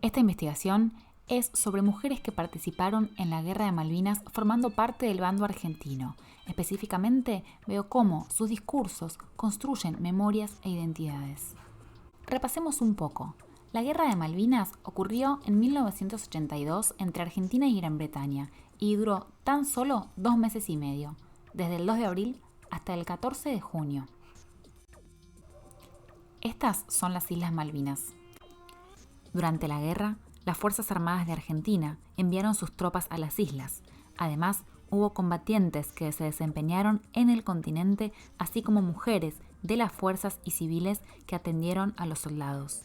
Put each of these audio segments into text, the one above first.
Esta investigación es sobre mujeres que participaron en la Guerra de Malvinas formando parte del bando argentino. Específicamente, veo cómo sus discursos construyen memorias e identidades. Repasemos un poco. La Guerra de Malvinas ocurrió en 1982 entre Argentina y Gran Bretaña y duró tan solo 2 meses y medio, desde el 2 de abril hasta el 14 de junio. Estas son las Islas Malvinas. Durante la guerra, las Fuerzas Armadas de Argentina enviaron sus tropas a las islas. Además, hubo combatientes que se desempeñaron en el continente, así como mujeres de las fuerzas y civiles que atendieron a los soldados.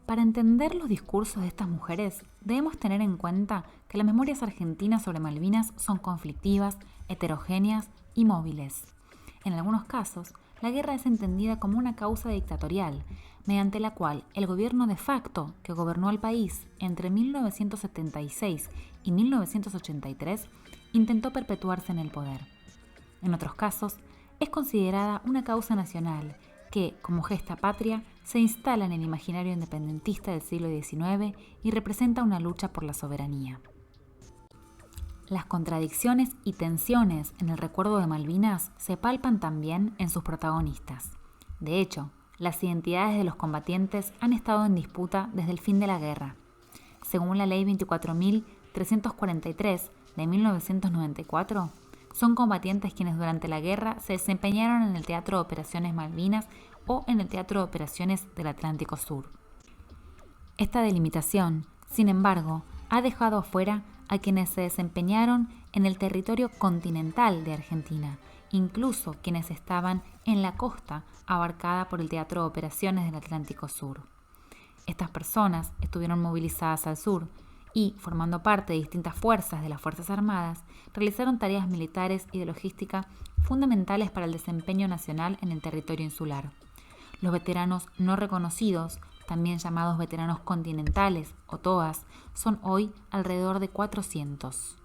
Para entender los discursos de estas mujeres, debemos tener en cuenta que las memorias argentinas sobre Malvinas son conflictivas, heterogéneas y móviles. En algunos casos, la guerra es entendida como una causa dictatorial, mediante la cual el gobierno de facto que gobernó al país entre 1976 y 1983 intentó perpetuarse en el poder. En otros casos, es considerada una causa nacional que, como gesta patria, se instala en el imaginario independentista del siglo XIX y representa una lucha por la soberanía. Las contradicciones y tensiones en el recuerdo de Malvinas se palpan también en sus protagonistas. De hecho, las identidades de los combatientes han estado en disputa desde el fin de la guerra. Según la Ley 24.343 de 1994, son combatientes quienes durante la guerra se desempeñaron en el Teatro de Operaciones Malvinas o en el Teatro de Operaciones del Atlántico Sur. Esta delimitación, sin embargo, ha dejado afuera a quienes se desempeñaron en el territorio continental de Argentina, incluso quienes estaban en la costa abarcada por el Teatro de Operaciones del Atlántico Sur. Estas personas estuvieron movilizadas al sur y, formando parte de distintas fuerzas de las Fuerzas Armadas, realizaron tareas militares y de logística fundamentales para el desempeño nacional en el territorio insular. Los veteranos no reconocidos, también llamados veteranos continentales o TOAS, son hoy alrededor de 400.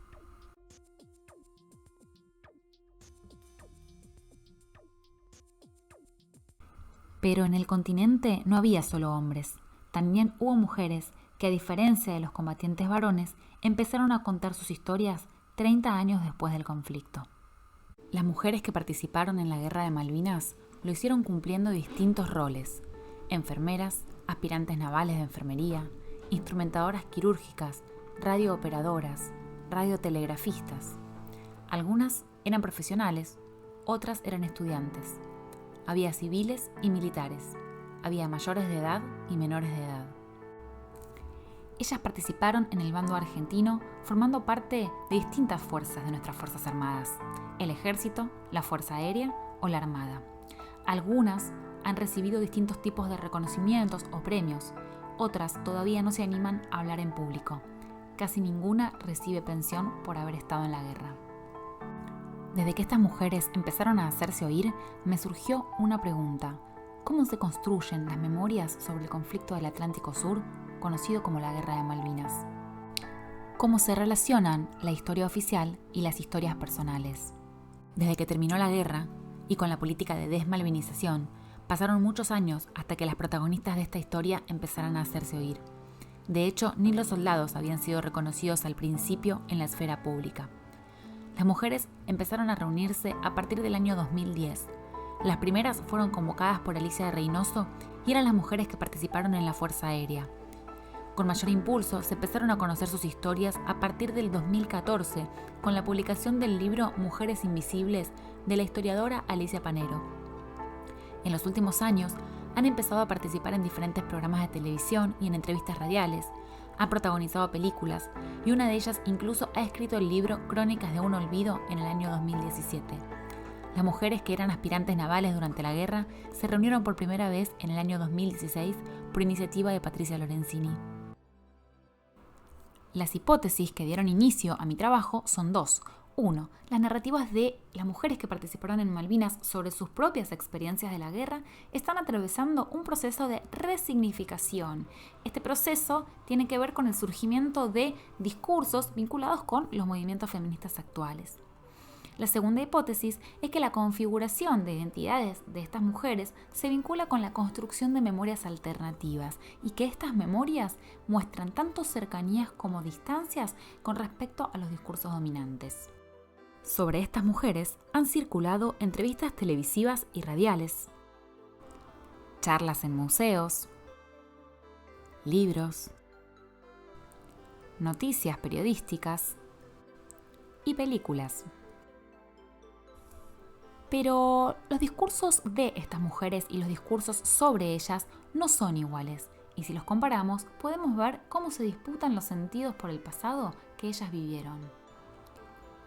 Pero en el continente no había solo hombres, también hubo mujeres que, a diferencia de los combatientes varones, empezaron a contar sus historias 30 años después del conflicto. Las mujeres que participaron en la Guerra de Malvinas lo hicieron cumpliendo distintos roles: enfermeras, aspirantes navales de enfermería, instrumentadoras quirúrgicas, radiooperadoras, radiotelegrafistas. Algunas eran profesionales, otras eran estudiantes. Había civiles y militares. Había mayores de edad y menores de edad. Ellas participaron en el bando argentino formando parte de distintas fuerzas de nuestras Fuerzas Armadas: el Ejército, la Fuerza Aérea o la Armada. Algunas han recibido distintos tipos de reconocimientos o premios, otras todavía no se animan a hablar en público. Casi ninguna recibe pensión por haber estado en la guerra. Desde que estas mujeres empezaron a hacerse oír, me surgió una pregunta: ¿cómo se construyen las memorias sobre el conflicto del Atlántico Sur, conocido como la Guerra de Malvinas? ¿Cómo se relacionan la historia oficial y las historias personales? Desde que terminó la guerra, y con la política de desmalvinización, pasaron muchos años hasta que las protagonistas de esta historia empezaran a hacerse oír. De hecho, ni los soldados habían sido reconocidos al principio en la esfera pública. Las mujeres empezaron a reunirse a partir del año 2010. Las primeras fueron convocadas por Alicia de Reynoso y eran las mujeres que participaron en la Fuerza Aérea. Con mayor impulso se empezaron a conocer sus historias a partir del 2014, con la publicación del libro Mujeres Invisibles de la historiadora Alicia Panero. En los últimos años han empezado a participar en diferentes programas de televisión y en entrevistas radiales, Ha protagonizado películas y una de ellas incluso ha escrito el libro Crónicas de un olvido en el año 2017. Las mujeres que eran aspirantes navales durante la guerra se reunieron por primera vez en el año 2016 por iniciativa de Patricia Lorenzini. Las hipótesis que dieron inicio a mi trabajo son dos. 1. Las narrativas de las mujeres que participaron en Malvinas sobre sus propias experiencias de la guerra están atravesando un proceso de resignificación. Este proceso tiene que ver con el surgimiento de discursos vinculados con los movimientos feministas actuales. La segunda hipótesis es que la configuración de identidades de estas mujeres se vincula con la construcción de memorias alternativas y que estas memorias muestran tanto cercanías como distancias con respecto a los discursos dominantes. Sobre estas mujeres han circulado entrevistas televisivas y radiales, charlas en museos, libros, noticias periodísticas y películas. Pero los discursos de estas mujeres y los discursos sobre ellas no son iguales, y si los comparamos podemos ver cómo se disputan los sentidos por el pasado que ellas vivieron.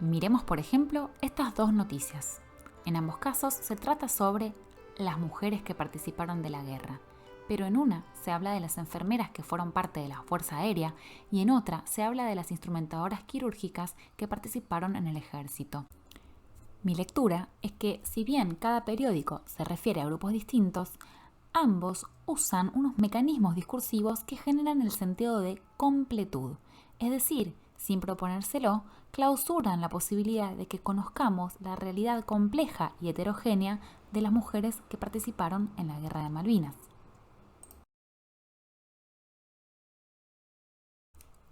Miremos, por ejemplo, estas dos noticias. En ambos casos se trata sobre las mujeres que participaron de la guerra, pero en una se habla de las enfermeras que fueron parte de la Fuerza Aérea y en otra se habla de las instrumentadoras quirúrgicas que participaron en el ejército. Mi lectura es que, si bien cada periódico se refiere a grupos distintos, ambos usan unos mecanismos discursivos que generan el sentido de completud, es decir, sin proponérselo, clausuran la posibilidad de que conozcamos la realidad compleja y heterogénea de las mujeres que participaron en la Guerra de Malvinas.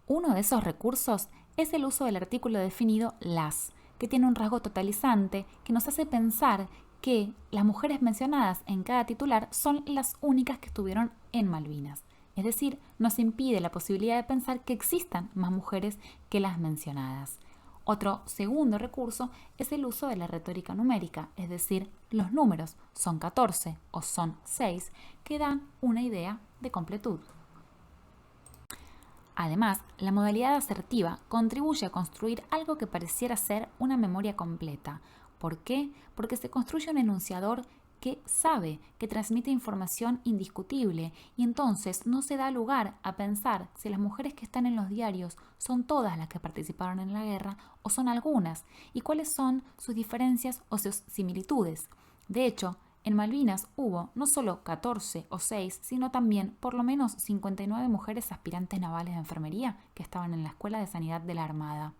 Uno de esos recursos es el uso del artículo definido las, que tiene un rasgo totalizante que nos hace pensar que las mujeres mencionadas en cada titular son las únicas que estuvieron en Malvinas. Es decir, nos impide la posibilidad de pensar que existan más mujeres que las mencionadas. Otro segundo recurso es el uso de la retórica numérica, es decir, los números son 14 o son 6 que dan una idea de completud. Además, la modalidad asertiva contribuye a construir algo que pareciera ser una memoria completa. ¿Por qué? Porque se construye un enunciador que sabe, que transmite información indiscutible y entonces no se da lugar a pensar si las mujeres que están en los diarios son todas las que participaron en la guerra o son algunas y cuáles son sus diferencias o sus similitudes. De hecho, en Malvinas hubo no solo 14 o 6, sino también por lo menos 59 mujeres aspirantes navales de enfermería que estaban en la Escuela de Sanidad de la Armada.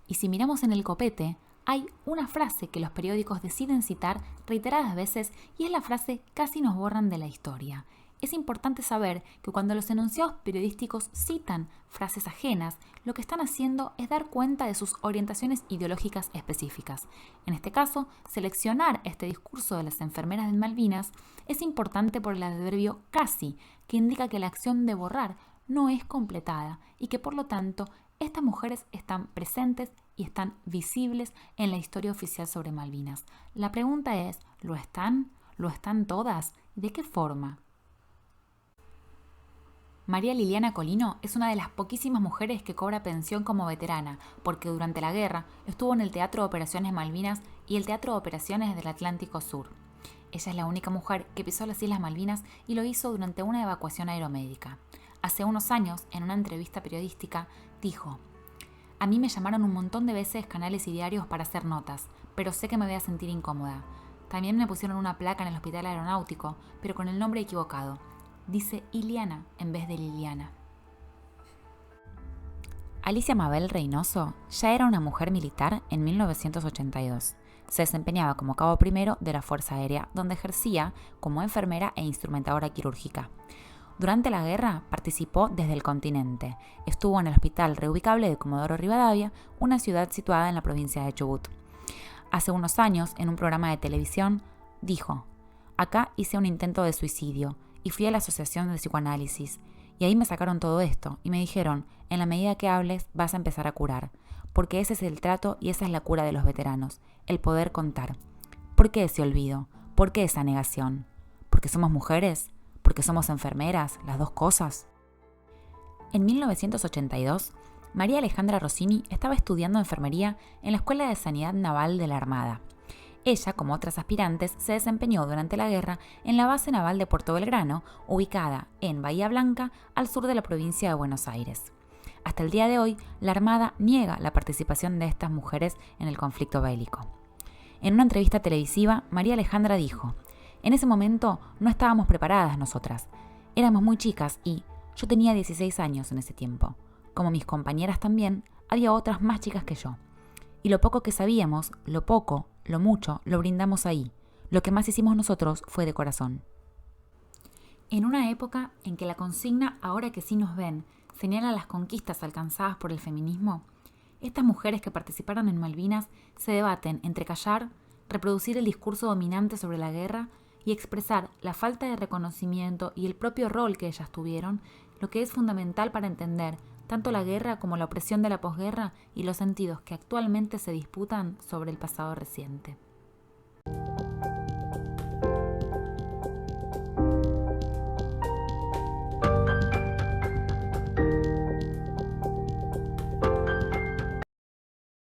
Y si miramos en el copete, hay una frase que los periódicos deciden citar reiteradas veces y es la frase "casi nos borran de la historia". Es importante saber que cuando los enunciados periodísticos citan frases ajenas, lo que están haciendo es dar cuenta de sus orientaciones ideológicas específicas. En este caso, seleccionar este discurso de las enfermeras de Malvinas es importante por el adverbio casi, que indica que la acción de borrar no es completada y que por lo tanto estas mujeres están presentes y están visibles en la historia oficial sobre Malvinas. La pregunta es, ¿lo están? ¿Lo están todas? ¿De qué forma? María Liliana Colino es una de las poquísimas mujeres que cobra pensión como veterana, porque durante la guerra estuvo en el Teatro de Operaciones Malvinas y el Teatro de Operaciones del Atlántico Sur. Ella es la única mujer que pisó las Islas Malvinas y lo hizo durante una evacuación aeromédica. Hace unos años, en una entrevista periodística, dijo: "A mí me llamaron un montón de veces canales y diarios para hacer notas, pero sé que me voy a sentir incómoda. También me pusieron una placa en el hospital aeronáutico, pero con el nombre equivocado. Dice Iliana en vez de Liliana". Alicia Mabel Reynoso ya era una mujer militar en 1982. Se desempeñaba como cabo primero de la Fuerza Aérea, donde ejercía como enfermera e instrumentadora quirúrgica. Durante la guerra participó desde el continente. Estuvo en el Hospital Reubicable de Comodoro Rivadavia, una ciudad situada en la provincia de Chubut. Hace unos años, en un programa de televisión, dijo: "Acá hice un intento de suicidio y fui a la Asociación de Psicoanálisis. Y ahí me sacaron todo esto y me dijeron, en la medida que hables vas a empezar a curar. Porque ese es el trato y esa es la cura de los veteranos, el poder contar. ¿Por qué ese olvido? ¿Por qué esa negación? ¿Porque somos mujeres? ¿Porque somos enfermeras? ¿Las dos cosas?". En 1982, María Alejandra Rossini estaba estudiando enfermería en la Escuela de Sanidad Naval de la Armada. Ella, como otras aspirantes, se desempeñó durante la guerra en la base naval de Puerto Belgrano, ubicada en Bahía Blanca, al sur de la provincia de Buenos Aires. Hasta el día de hoy, la Armada niega la participación de estas mujeres en el conflicto bélico. En una entrevista televisiva, María Alejandra dijo: «En ese momento no estábamos preparadas nosotras. Éramos muy chicas y yo tenía 16 años en ese tiempo. Como mis compañeras también, había otras más chicas que yo. Y lo poco que sabíamos, lo poco, lo mucho, lo brindamos ahí. Lo que más hicimos nosotros fue de corazón». En una época en que la consigna «ahora que sí nos ven» señala las conquistas alcanzadas por el feminismo, estas mujeres que participaron en Malvinas se debaten entre callar, reproducir el discurso dominante sobre la guerra y expresar la falta de reconocimiento y el propio rol que ellas tuvieron, lo que es fundamental para entender tanto la guerra como la opresión de la posguerra y los sentidos que actualmente se disputan sobre el pasado reciente.